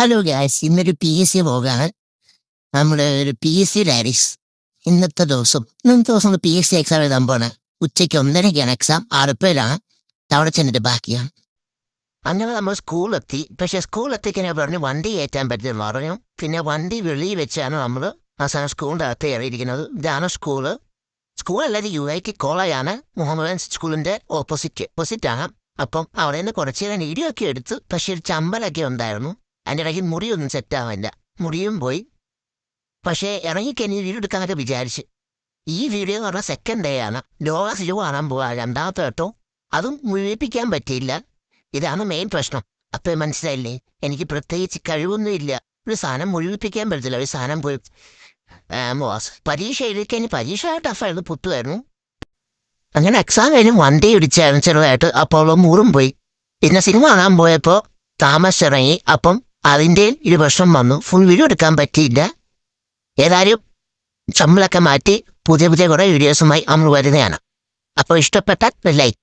Hello guys, ഇന്നൊരു PSC വ്ളോഗാണ്. നമ്മുടെ ഒരു PSC ഡയറീസ്. ഇന്നത്തെ ദിവസം PSC എക്സാം എഴുതാൻ പോണ്. ഉച്ചയ്ക്ക് 1:30ക്കാണ് എക്സാം. ആലപ്പുഴയിലാണ്. അവിടെ ചെന്നിട്ട് ബാക്കിയാണ്. അങ്ങനെ നമ്മൾ സ്കൂളെത്തി. പക്ഷേ സ്കൂളെത്തിക്കാൻ പറഞ്ഞു വണ്ടി കയറ്റാൻ പറ്റില്ലെന്ന് പറഞ്ഞു. പിന്നെ വണ്ടി വെളിയിൽ വെച്ചാണ് നമ്മൾ അവസാനം സ്കൂളിൻ്റെ അകത്ത് കയറിയിരിക്കുന്നത്. ഇതാണ് സ്കൂള്. സ്കൂളല്ലാതെ UIT കോളേജാണ്. മുഹമ്മദൻ സ്കൂളിൻ്റെ ഓപ്പോസിറ്റാണ്. അപ്പം അവിടെ നിന്ന് കുറച്ച് നേരം വീഡിയോ ഒക്കെ എടുത്ത്. പക്ഷേ ഒരു ചമ്പലൊക്കെ ഉണ്ടായിരുന്നു. അതിൻ്റെ ഇടയ്ക്ക് മുറിയൊന്നും സെറ്റാവില്ല. മുറിയും പോയി. പക്ഷേ ഇറങ്ങിക്കഴിഞ്ഞ് വീഡിയോ എടുക്കാനൊക്കെ വിചാരിച്ച്. ഈ വീഡിയോ എന്ന് പറഞ്ഞാൽ സെക്കൻഡ് ഡേ ആണ്. ലോക സിജു കാണാൻ പോവാ. രണ്ടാമത്തെ കേട്ടോ അതും മുഴുവിപ്പിക്കാൻ പറ്റിയില്ല. ഇതാണ് മെയിൻ പ്രശ്നം. അപ്പം മനസ്സിലായില്ലേ, എനിക്ക് പ്രത്യേകിച്ച് കഴിവൊന്നുമില്ല. ഒരു സാധനം മുഴുവിപ്പിക്കാൻ പറ്റത്തില്ല. ഒരു സാധനം പോയി പരീക്ഷ എഴുതിക്കഴിഞ്ഞ് പരീക്ഷ ടഫായിരുന്നു, പുത്തുമായിരുന്നു. അങ്ങനെ എക്സാം കഴിഞ്ഞ് വണ്ടി ഇടിച്ചായിരുന്നു ചെറുതായിട്ട്. അപ്പോൾ മുറും പോയി. പിന്നെ സിനിമ കാണാൻ പോയപ്പോൾ താമസിച്ചിറങ്ങി. അപ്പം അതിൻ്റെ ഒരു പ്രശ്നം വന്നു. ഫുൾ വീഡിയോ എടുക്കാൻ പറ്റിയില്ല. ഏതായാലും ശമ്പളമൊക്കെ മാറ്റി പുതിയ കുറേ വീഡിയോസുമായി നമ്മൾ വരുന്നതാണ്. അപ്പോൾ ഇഷ്ടപ്പെട്ടാൽ ലൈക്ക്.